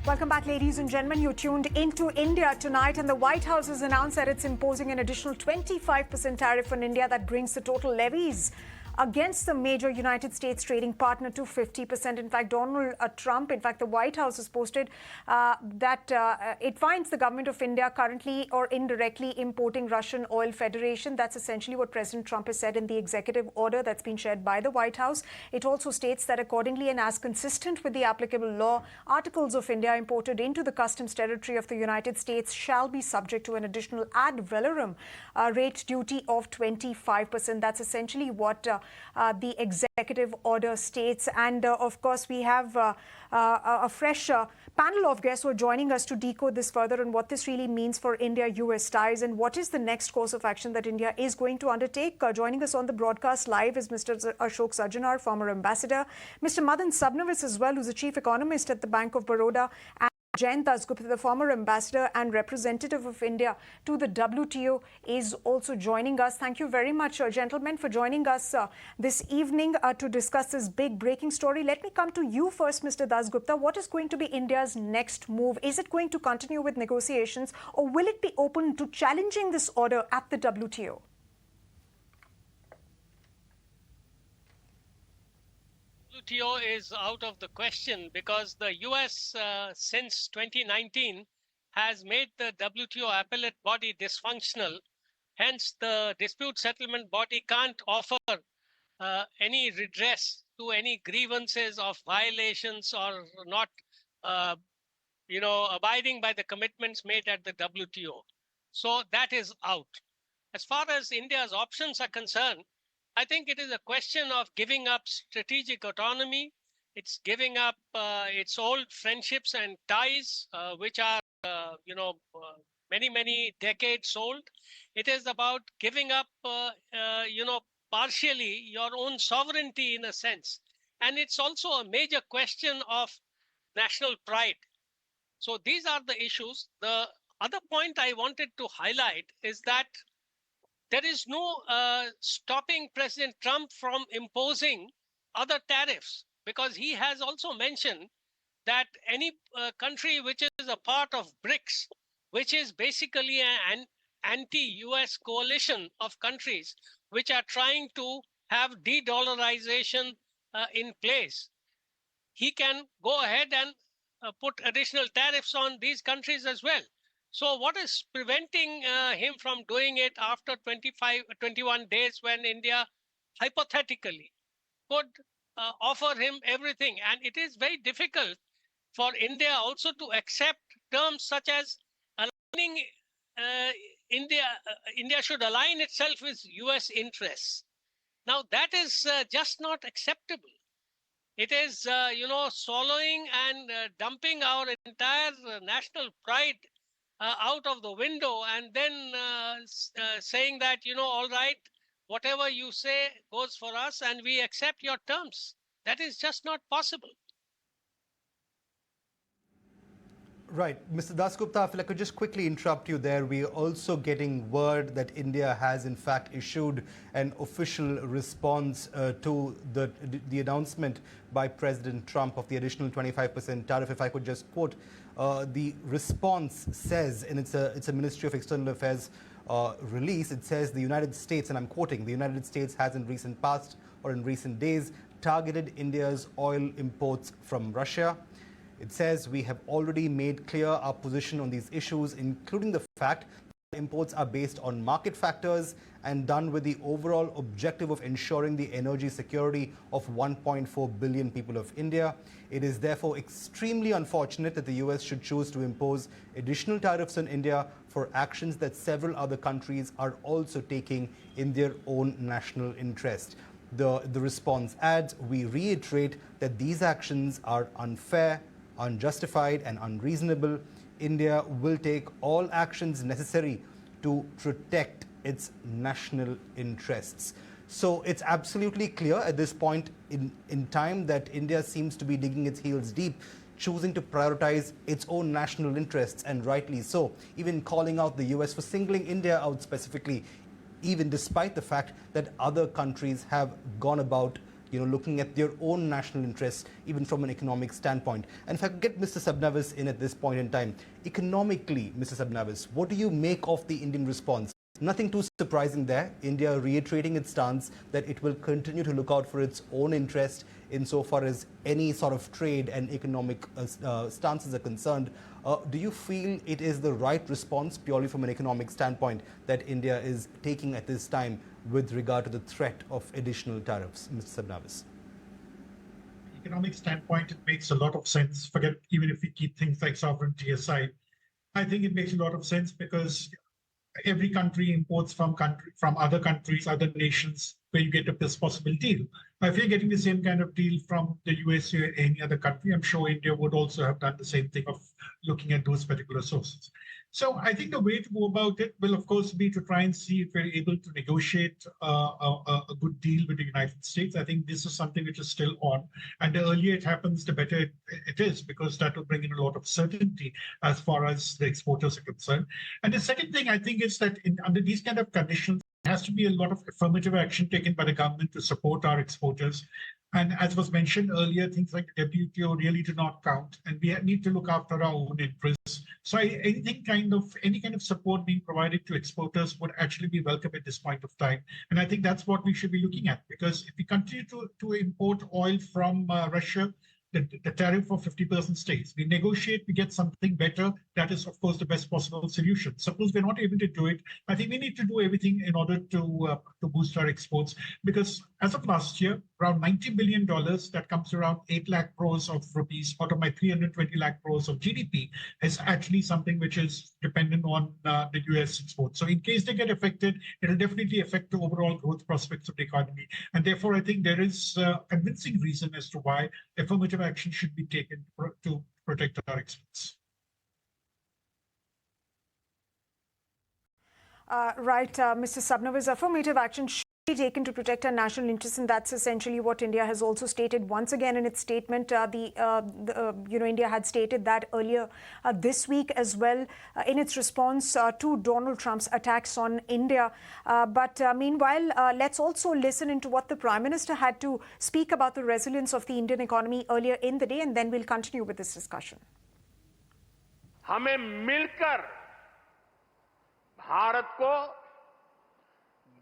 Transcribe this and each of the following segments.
Welcome back, ladies and gentlemen. You're tuned into India tonight, and the White House has announced that it's imposing an additional 25% tariff on India that brings the total levies against the major United States trading partner to 50%. In fact, Donald Trump, the White House has posted that it finds the government of India currently or indirectly importing Russian oil federation. That's essentially what President Trump has said in the executive order that's been shared by the White House. It also states that accordingly and as consistent with the applicable law, articles of India imported into the customs territory of the United States shall be subject to an additional ad valorem rate duty of 25%. That's essentially what the executive order states. And of course, we have a fresh panel of guests who are joining us to decode this further and what this really means for India-US ties and what is the next course of action that India is going to undertake. Joining us on the broadcast live is Mr. Ashok Sajjanar, former ambassador, Mr. Madan Sabnavis as well, who's the chief economist at the Bank of Baroda, and Jayant Dasgupta, the former ambassador and representative of India to the WTO, is also joining us. Thank you very much, gentlemen, for joining us this evening to discuss this big breaking story. Let me come to you first, Mr. Dasgupta. What is going to be India's next move? Is it going to continue with negotiations, or will it be open to challenging this order at the WTO? WTO is out of the question because the US since 2019 has made the WTO appellate body dysfunctional. Hence, the dispute settlement body can't offer any redress to any grievances of violations or not, abiding by the commitments made at the WTO. So that is out. As far as India's options are concerned, I think it is a question of giving up strategic autonomy. It's giving up its old friendships and ties, which are, many, many decades old. It is about giving up, partially your own sovereignty in a sense. And it's also a major question of national pride. So these are the issues. The other point I wanted to highlight is that there is no stopping President Trump from imposing other tariffs, because he has also mentioned that any country which is a part of BRICS, which is basically an anti-US coalition of countries which are trying to have de-dollarization in place, he can go ahead and put additional tariffs on these countries as well. So what is preventing him from doing it after 21 days when India hypothetically could offer him everything? And it is very difficult for India also to accept terms such as aligning India should align itself with US interests. Now that is just not acceptable. It is, swallowing and dumping our entire national pride out of the window and then saying that, all right, whatever you say goes for us and we accept your terms. That is just not possible. Right. Mr. Dasgupta, if I could just quickly interrupt you there. We are also getting word that India has in fact issued an official response to the announcement by President Trump of the additional 25% tariff. If I could just quote, the response says, and it's a Ministry of External Affairs release, it says the United States, and I'm quoting, the United States has in recent past or in recent days targeted India's oil imports from Russia. It says we have already made clear our position on these issues, including the fact that imports are based on market factors and done with the overall objective of ensuring the energy security of 1.4 billion people of India. It is therefore extremely unfortunate that the US should choose to impose additional tariffs on India for actions that several other countries are also taking in their own national interest. The response adds, we reiterate that these actions are unfair, unjustified and unreasonable. India will take all actions necessary to protect its national interests. So it's absolutely clear at this point in time that India seems to be digging its heels deep, choosing to prioritize its own national interests, and rightly so, even calling out the US for singling India out specifically, even despite the fact that other countries have gone about looking at their own national interests, even from an economic standpoint. And if I could get Mr. Sabnavis in at this point in time, economically, Mr. Sabnavis, what do you make of the Indian response? Nothing too surprising there. India reiterating its stance that it will continue to look out for its own interest insofar as any sort of trade and economic stances are concerned. Do you feel it is the right response purely from an economic standpoint that India is taking at this time with regard to the threat of additional tariffs, Mr. Sabnavis? Economic standpoint, it makes a lot of sense. Forget, even if we keep things like sovereignty aside, I think it makes a lot of sense because every country imports from other countries, other nations, where you get a best possible deal. Now, if you're getting the same kind of deal from the US or any other country, I'm sure India would also have done the same thing of looking at those particular sources. So I think the way to go about it will, of course, be to try and see if we're able to negotiate a good deal with the United States. I think this is something which is still on. And the earlier it happens, the better it is, because that will bring in a lot of certainty as far as the exporters are concerned. And the second thing I think is that under these kind of conditions, there has to be a lot of affirmative action taken by the government to support our exporters. And as was mentioned earlier, things like the WTO really do not count, and we need to look after our own interests. So any kind of support being provided to exporters would actually be welcome at this point of time. And I think that's what we should be looking at, because if we continue to import oil from Russia, the tariff of 50% stays. We negotiate, we get something better. That is, of course, the best possible solution. Suppose we're not able to do it, I think we need to do everything in order to boost our exports. Because as of last year, around $90 billion, that comes around 8 lakh crores of rupees out of my 320 lakh crores of GDP, is actually something which is dependent on the US exports. So in case they get affected, it will definitely affect the overall growth prospects of the economy. And therefore, I think there is a convincing reason as to why affirmative action should be taken to protect our exports. Mr. Sabnavis, affirmative action should be taken to protect our national interests, and that's essentially what India has also stated once again in its statement. India had stated that earlier this week as well in its response to Donald Trump's attacks on India. Meanwhile, let's also listen into what the Prime Minister had to speak about the resilience of the Indian economy earlier in the day, and then we'll continue with this discussion. हमें मिलकर भारत को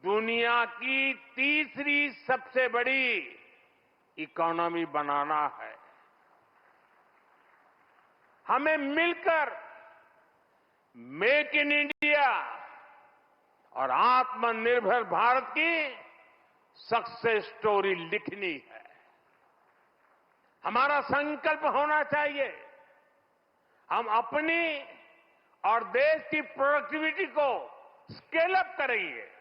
दुनिया की तीसरी सबसे बड़ी economy बनाना है। हमें मिलकर मेक इन इंडिया और आत्मनिर्भर भारत की सक्सेस स्टोरी लिखनी है। हमारा संकल्प होना चाहिए, हम अपनी और देश की प्रोडक्टिविटी को स्केल अप करेंगे।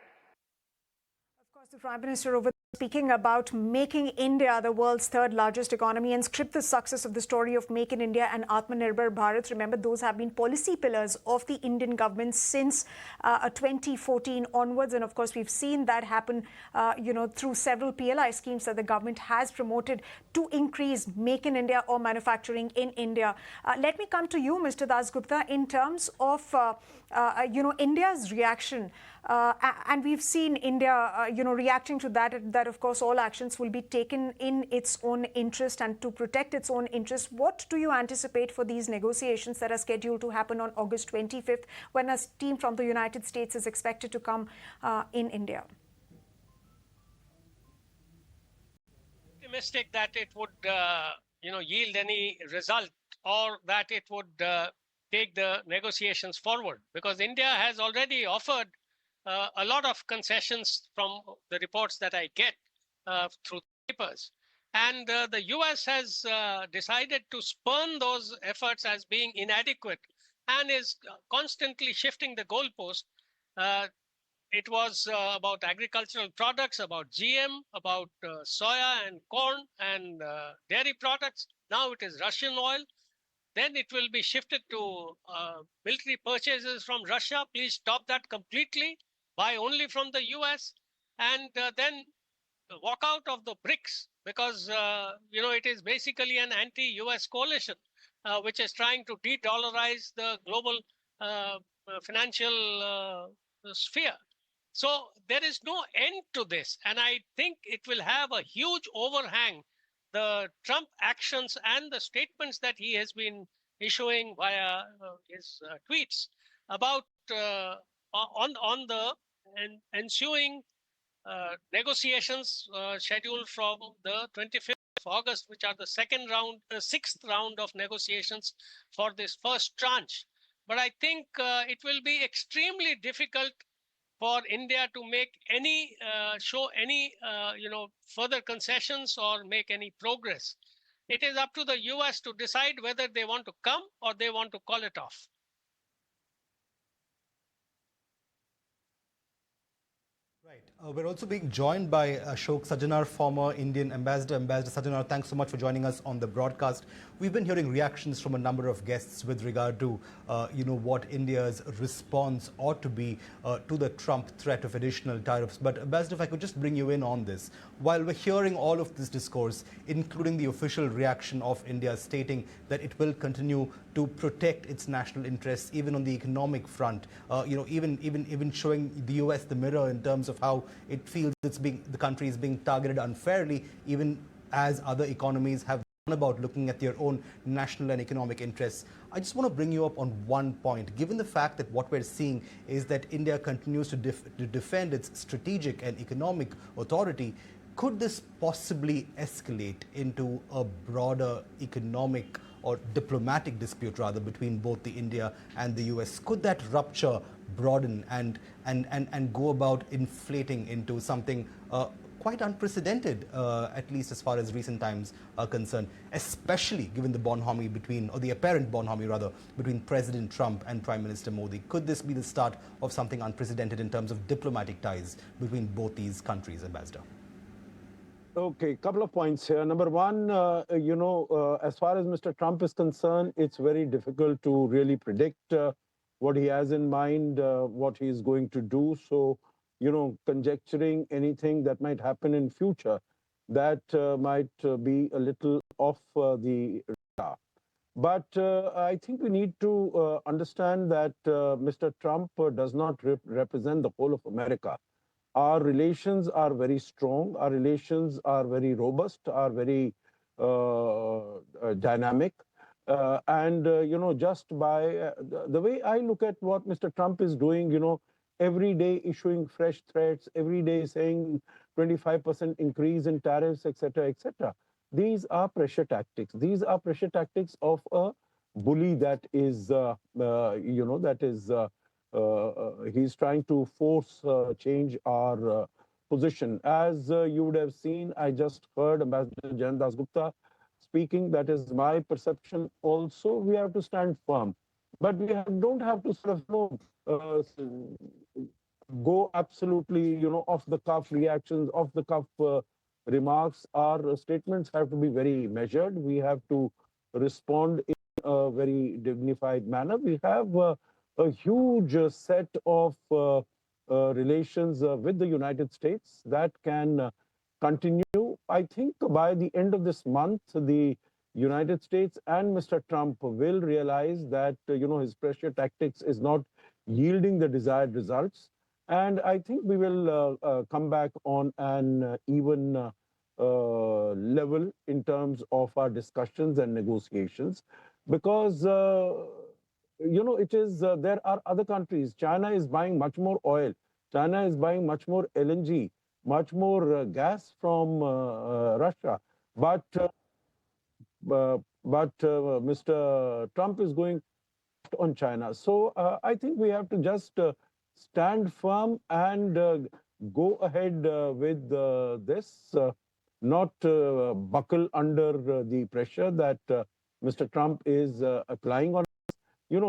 Of course, the Prime Minister over speaking about making India the world's third largest economy and script the success of the story of Make in India and Atmanirbhar Bharat. Remember, those have been policy pillars of the Indian government since 2014 onwards. And of course, we've seen that happen, through several PLI schemes that the government has promoted to increase Make in India or manufacturing in India. Let me come to you, Mr. Dasgupta, in terms of, India's reaction. And we've seen India, reacting to that of course all actions will be taken in its own interest and to protect its own interest. What do you anticipate for these negotiations that are scheduled to happen on August 25th when a team from the United States is expected to come in India? Optimistic that it would, yield any result or that it would take the negotiations forward, because India has already offered a lot of concessions from the reports that I get through papers. And the US has decided to spurn those efforts as being inadequate and is constantly shifting the goalpost. It was about agricultural products, about GM, about soya and corn and dairy products. Now it is Russian oil. Then it will be shifted to military purchases from Russia. Please stop that completely. Buy only from the US, and then walk out of the BRICS, because it is basically an anti-US coalition which is trying to de-dollarize the global financial sphere. So there is no end to this. And I think it will have a huge overhang. The Trump actions and the statements that he has been issuing via his tweets about on the ensuing negotiations scheduled from the 25th of August, which are the sixth round of negotiations for this first tranche. But I think it will be extremely difficult for India to make any show any further concessions or make any progress. It is up to the US to decide whether they want to come or they want to call it off. Right. We're also being joined by Ashok Sajanar, former Indian ambassador. Ambassador Sajanar, thanks so much for joining us on the broadcast. We've been hearing reactions from a number of guests with regard to, what India's response ought to be to the Trump threat of additional tariffs. But Ambassador, if I could just bring you in on this. While we're hearing all of this discourse, including the official reaction of India stating that it will continue to protect its national interests, even on the economic front, even showing the US the mirror in terms of how it feels the country is being targeted unfairly, even as other economies have gone about looking at their own national and economic interests. I just want to bring you up on one point. Given the fact that what we're seeing is that India continues to defend its strategic and economic authority, could this possibly escalate into a broader economic or diplomatic dispute, rather, between both the India and the US? Could that rupture broaden and go about inflating into something quite unprecedented, at least as far as recent times are concerned, especially given the bonhomie or the apparent bonhomie rather, between President Trump and Prime Minister Modi? Could this be the start of something unprecedented in terms of diplomatic ties between both these countries, Ambassador? Okay, couple of points here. Number one, as far as Mr. Trump is concerned, it's very difficult to really predict what he has in mind, what he is going to do. So, conjecturing anything that might happen in future, that might be a little off the radar. But I think we need to understand that Mr. Trump does not represent the whole of America. Our relations are very strong. Our relations are very robust, are very dynamic. Just by the way I look at what Mr. Trump is doing, every day issuing fresh threats, every day saying 25% increase in tariffs, etc., etc. These are pressure tactics. These are pressure tactics of a bully that is, he's trying to force change our position. As you would have seen, I just heard Ambassador Jan Dasgupta speaking. That is my perception also. We have to stand firm. But we don't have to sort of go absolutely, off the cuff reactions, off the cuff remarks. Our statements have to be very measured. We have to respond in a very dignified manner. We have a huge set of relations with the United States that can continue. I think by the end of this month, the United States and Mr. Trump will realize that, his pressure tactics is not yielding the desired results. And I think we will come back on an even level in terms of our discussions and negotiations, because it is, there are other countries. China is buying much more oil. China is buying much more LNG, much more gas from Russia. But Mr. Trump is going on China. So I think we have to just stand firm and go ahead with this, not buckle under the pressure that Mr. Trump is applying on.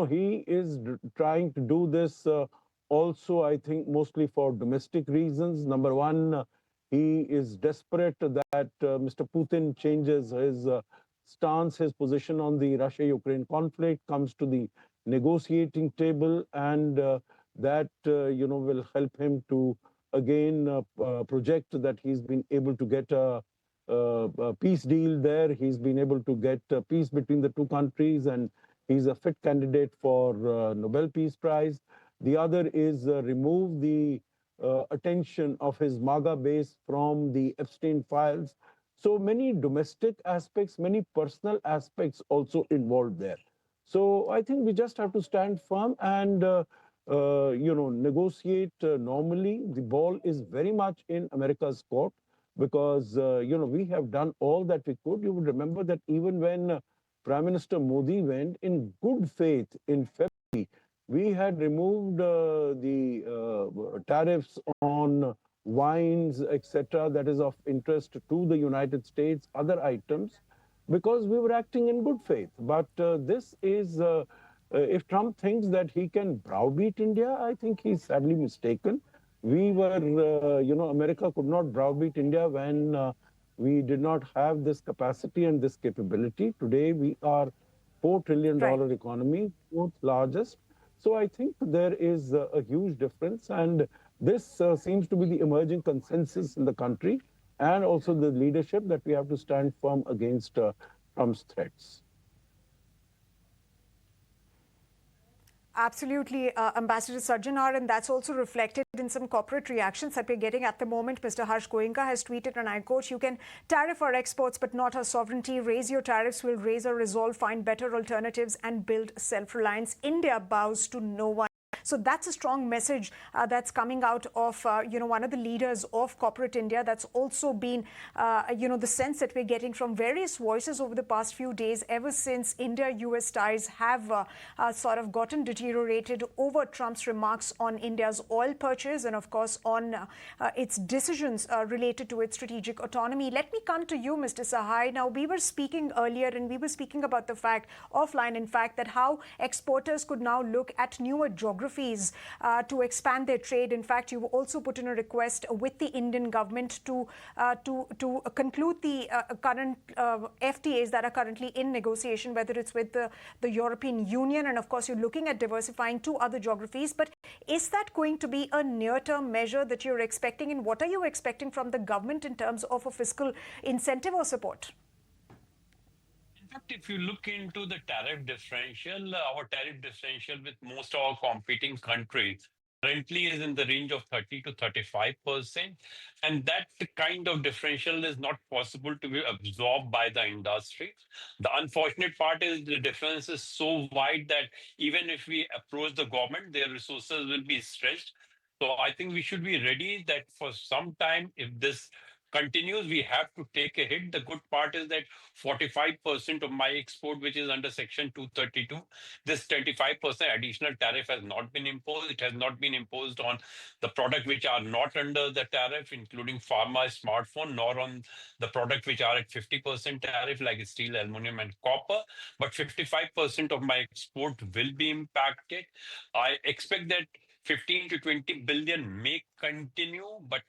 He is trying to do this also, I think, mostly for domestic reasons. Number one, he is desperate that Mr. Putin changes his stance, his position on the Russia-Ukraine conflict, comes to the negotiating table, and that, will help him to, again, project that he's been able to get a peace deal there. He's been able to get peace between the two countries, and he's a fit candidate for Nobel Peace Prize. The other is remove the attention of his MAGA base from the Epstein files. So many domestic aspects, many personal aspects also involved there. So I think we just have to stand firm and negotiate normally. The ball is very much in America's court because we have done all that we could. You would remember that even when Prime Minister Modi went in good faith in February, we had removed the tariffs on wines, etc., that is of interest to the United States, other items, because we were acting in good faith. But this is, if Trump thinks that he can browbeat India, I think he's sadly mistaken. We were, America could not browbeat India when we did not have this capacity and this capability. Today, we are $4 trillion economy, fourth largest. So I think there is a huge difference. And this seems to be the emerging consensus in the country and also the leadership that we have to stand firm against Trump's threats. Absolutely, Ambassador Sajjanar, and that's also reflected in some corporate reactions that we're getting at the moment. Mr. Harsh Goenka has tweeted, and I quote, "You can tariff our exports, but not our sovereignty. Raise your tariffs, we'll raise our resolve, find better alternatives, and build self-reliance. India bows to no one." So that's a strong message that's coming out of, one of the leaders of corporate India. That's also been, the sense that we're getting from various voices over the past few days, ever since India-US ties have sort of gotten deteriorated over Trump's remarks on India's oil purchase and, of course, on its decisions related to its strategic autonomy. Let me come to you, Mr. Sahai. Now, we were speaking earlier, and we were speaking about the fact, offline, in fact, that how exporters could now look at newer geographies to expand their trade. In fact, you also put in a request with the Indian government to conclude the current FTAs that are currently in negotiation, whether it's with the European Union, and of course you're looking at diversifying to other geographies. But is that going to be a near-term measure that you're expecting, and what are you expecting from the government in terms of a fiscal incentive or support? If you look into the tariff differential, our tariff differential with most of our competing countries currently is in the range of 30 to 35%. And that kind of differential is not possible to be absorbed by the industry. The unfortunate part is the difference is so wide that even if we approach the government, their resources will be stretched. So I think we should be ready that for some time, if this continues, we have to take a hit. The good part is that 45% of my export, which is under Section 232, this 25% additional tariff has not been imposed. It has not been imposed on the product which are not under the tariff, including pharma, smartphone, nor on the product which are at 50% tariff, like steel, aluminum, and copper. But 55% of my export will be impacted. I expect that 15 to 20 billion may continue, but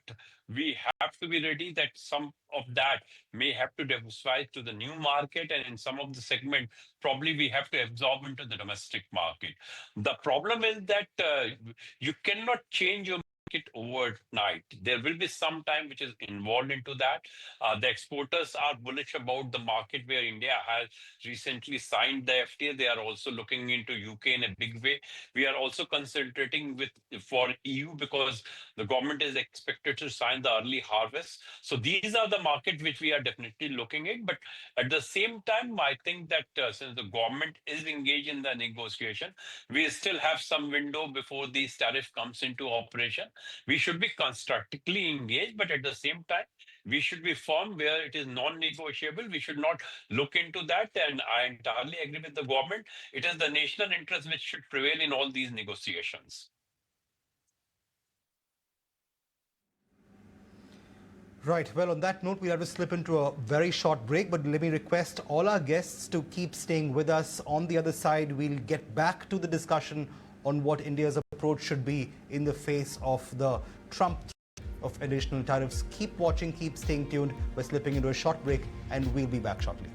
we have to be ready that some of that may have to diversify to the new market, and in some of the segment, probably we have to absorb into the domestic market. The problem is that you cannot change your market overnight. There will be some time which is involved into that. The exporters are bullish about the market where India has recently signed the FTA. They are also looking into UK in a big way. We are also concentrating for EU because the government is expected to sign the early harvest. So these are the markets which we are definitely looking at. But at the same time, I think that since the government is engaged in the negotiation, we still have some window before this tariff comes into operation. We should be constructively engaged, but at the same time, we should be firm where it is non-negotiable. We should not look into that. And I entirely agree with the government. It is the national interest which should prevail in all these negotiations. Right. Well, on that note, we have to slip into a very short break, but let me request all our guests to keep staying with us. On the other side, we'll get back to the discussion on what India's approach should be in the face of the Trump of additional tariffs. Keep watching, keep staying tuned. We're slipping into a short break, and we'll be back shortly.